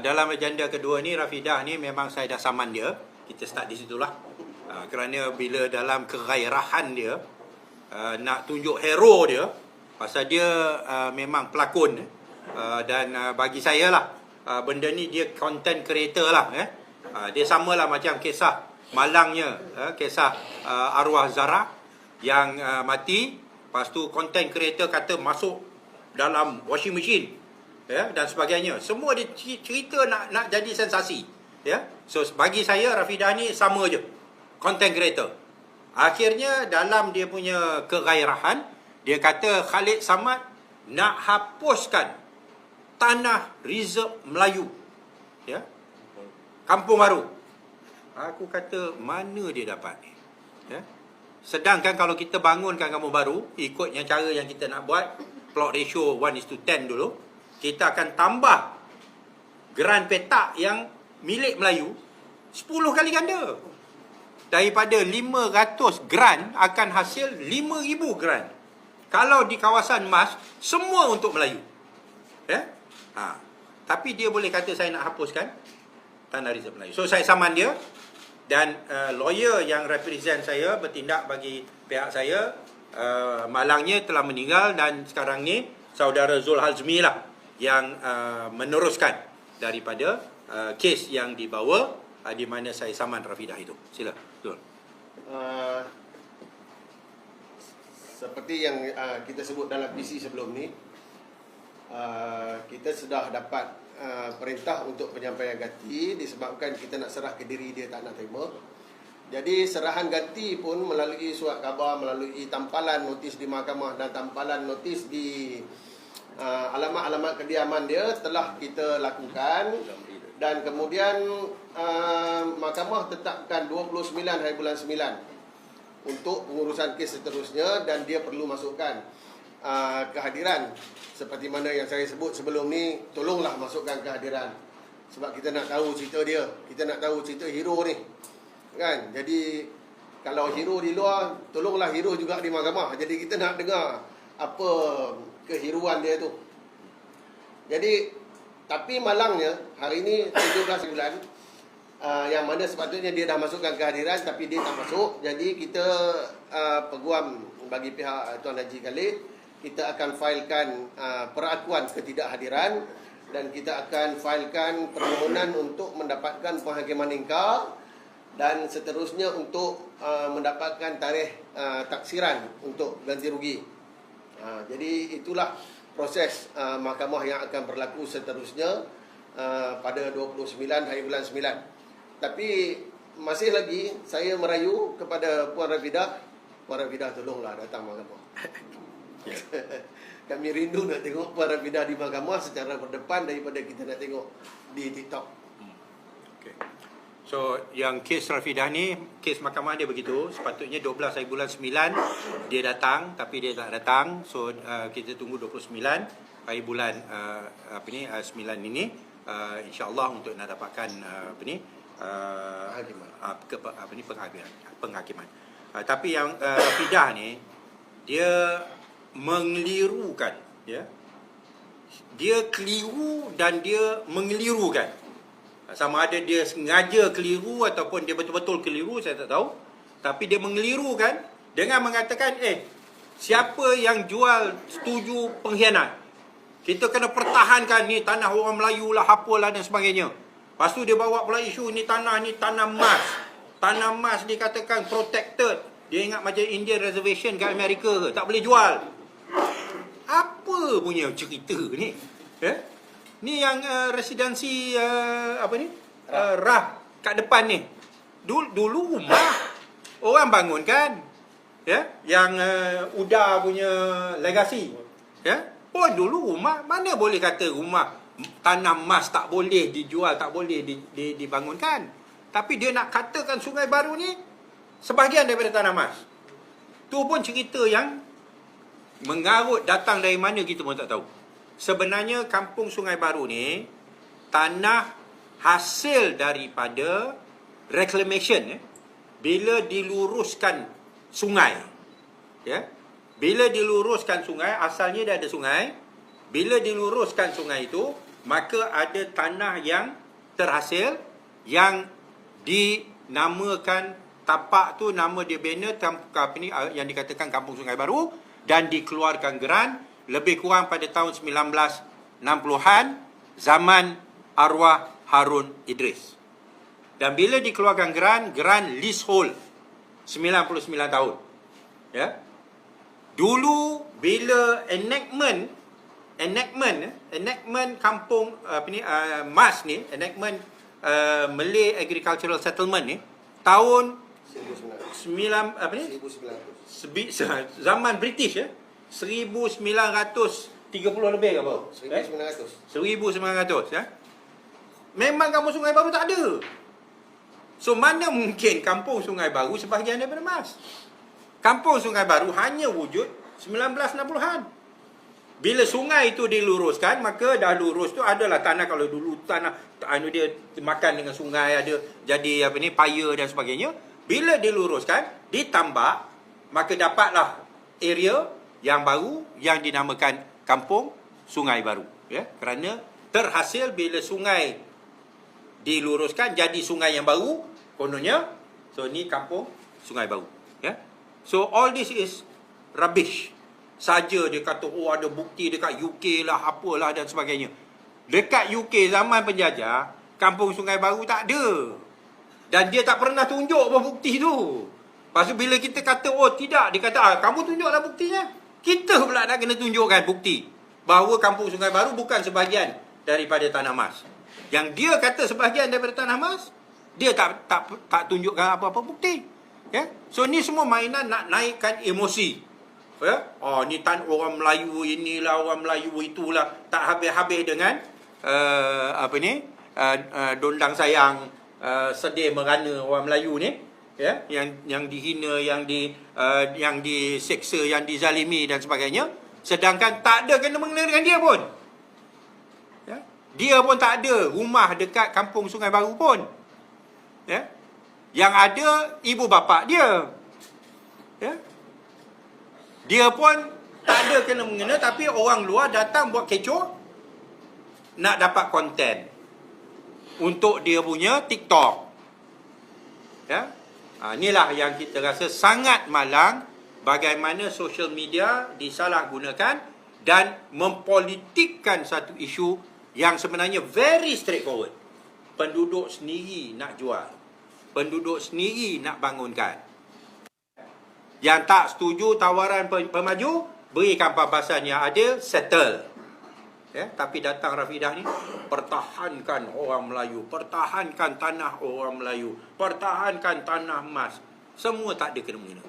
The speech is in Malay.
dalam agenda kedua ni, Rafidah ni memang saya dah saman dia. Kita start di situlah. Kerana bila dalam kegairahan dia, nak tunjuk hero dia, pasal dia memang pelakon, dan bagi saya lah, benda ni dia content creator lah. Dia samalah macam kisah malangnya, kisah arwah Zara yang mati. Lepas tu content creator kata masuk dalam washing machine, dan sebagainya. Semua dia cerita nak jadi sensasi. So bagi saya Rafidah ni sama je, content creator. Akhirnya dalam dia punya kegairahan, dia kata Khalid Samad nak hapuskan tanah reserve Melayu, Kampung Baru. Aku kata mana dia dapat ni? Sedangkan kalau kita bangunkan Kampung Baru ikut yang cara yang kita nak buat, plot ratio 1:10 dulu, kita akan tambah geran petak yang milik Melayu 10 kali ganda. Daripada 500 geran akan hasil 5,000 geran. Kalau di kawasan emas, semua untuk Melayu. Tapi dia boleh kata saya nak hapuskan tanah reserve Melayu. So saya saman dia. Dan lawyer yang represent saya bertindak bagi pihak saya, malangnya telah meninggal, dan sekarang ni saudara Zul Hazmi lah yang meneruskan daripada kes yang dibawa, di mana saya saman Rafidah itu. Sila Zul. Seperti yang kita sebut dalam PC sebelum ni, kita sudah dapat perintah untuk penyampaian ganti disebabkan kita nak serah ke diri dia tak nak terima. Jadi serahan ganti pun melalui surat khabar, melalui tampalan notis di mahkamah dan tampalan notis di alamat-alamat kediaman dia telah kita lakukan. Dan kemudian mahkamah tetapkan 29 hari bulan 9 untuk pengurusan kes seterusnya, dan dia perlu masukkan kehadiran. Seperti mana yang saya sebut sebelum ni, tolonglah masukkan kehadiran. Sebab kita nak tahu cerita dia, kita nak tahu cerita hero ni, kan? Jadi kalau hero di luar, tolonglah hero juga di mahkamah. Jadi kita nak dengar apa kehiruan dia tu. Jadi tapi malangnya hari ni 17 bulan, yang mana sepatutnya dia dah masukkan kehadiran tapi dia tak masuk. Jadi kita peguam bagi pihak Tuan Haji Khalid, kita akan filekan perakuan ketidakhadiran, dan kita akan filekan permohonan untuk mendapatkan penghakiman ingkar, dan seterusnya untuk mendapatkan tarikh taksiran untuk ganti rugi. Jadi itulah proses mahkamah yang akan berlaku seterusnya pada 29 hari bulan 9. Tapi masih lagi saya merayu kepada Puan Rafidah, Puan Rafidah tolonglah datang mahkamah. Kami rindu nak tengok Puan Rafidah di mahkamah secara berdepan daripada kita nak tengok di TikTok. Okay. So yang kes Rafidah ni, kes mahkamah dia begitu. Sepatutnya 12 hari bulan 9 dia datang, tapi dia tak datang. So kita tunggu 29 hari bulan 9 ini, insya-Allah untuk nak dapatkan penghakiman. Tapi yang Rafidah ni, dia mengelirukan, dia keliru dan dia mengelirukan. Sama ada dia sengaja keliru ataupun dia betul-betul keliru, saya tak tahu. Tapi dia mengelirukan dengan mengatakan, siapa yang jual setuju pengkhianat, kita kena pertahankan ni tanah orang Melayu lah, apalah dan sebagainya. Lepas tu dia bawa pula isu ni tanah emas. Tanah emas dikatakan protected. Dia ingat macam Indian Reservation kat Amerika ke, tak boleh jual. Apa punya cerita ni? Ni yang residensi Rah kat depan ni. Dulu rumah orang bangun kan, yang Uda punya legasi, pun dulu rumah. Mana boleh kata rumah tanah emas tak boleh dijual, tak boleh dibangunkan. Tapi dia nak katakan Sungai Baru ni sebahagian daripada tanah emas. Tu pun cerita yang mengarut datang dari mana kita pun tak tahu. Sebenarnya kampung Sungai Baru ni tanah hasil daripada reclamation, bila diluruskan sungai, bila diluruskan sungai, asalnya dia ada sungai. Bila diluruskan sungai itu, maka ada tanah yang terhasil yang dinamakan tapak tu, nama dia banner yang dikatakan Kampung Sungai Baru, dan dikeluarkan geran lebih kurang pada tahun 1960-an zaman arwah Harun Idris. Dan bila dikeluarkan geran leasehold 99 tahun. Ya. Dulu bila enactment kampung MAS ni, enactment Malay Agricultural Settlement ni tahun 1900. zaman British 1930 lebih ke apa? 1900 ya. Memang Kampung Sungai Baru tak ada. So mana mungkin Kampung Sungai Baru sebahagian daripada MAS? Kampung Sungai Baru hanya wujud 1960-an. Bila sungai itu diluruskan, maka dah lurus tu adalah tanah, kalau dulu tanah dia makan dengan sungai, ada jadi paya dan sebagainya. Bila diluruskan, ditambak, maka dapatlah area yang baru yang dinamakan Kampung Sungai Baru, ya. Kerana terhasil bila sungai diluruskan jadi sungai yang baru, kononnya, so ni Kampung Sungai Baru, ya. So all this is rubbish. Saja dia kata, oh ada bukti dekat UK lah, apalah dan sebagainya. Dekat UK zaman penjajah, Kampung Sungai Baru tak ada. Dan dia tak pernah tunjuk apa bukti tu. Lepas tu bila kita kata, oh tidak, dia kata, kamu tunjuklah buktinya. Kita pula nak kena tunjukkan bukti bahawa Kampung Sungai Baru bukan sebahagian daripada tanah MAS. Yang dia kata sebahagian daripada tanah MAS, dia tak tunjukkan apa-apa bukti. Ya? So ni semua mainan nak naikkan emosi. Ya? Oh ni orang Melayu inilah, orang Melayu itulah, tak habis-habis dengan dondang sayang, sedih merana orang Melayu ni, ya, yang dihina, yang diseksa, yang dizalimi dan sebagainya, sedangkan tak ada kena-mengena dengan dia pun. Ya? Dia pun tak ada rumah dekat Kampung Sungai Baru pun. Ya? Yang ada ibu bapa dia. Ya? Dia pun tak ada kena-mengena, tapi orang luar datang buat kecoh nak dapat konten untuk dia punya TikTok. Ya? Inilah yang kita rasa sangat malang, bagaimana social media disalahgunakan dan mempolitikkan satu isu yang sebenarnya very straightforward. Penduduk sendiri nak jual, penduduk sendiri nak bangunkan. Yang tak setuju tawaran pemaju, berikan pampasan yang ada, settle. Ya, tapi datang Rafidah ni, pertahankan orang Melayu, pertahankan tanah orang Melayu, pertahankan tanah MAS. Semua tak ada kena-mengena.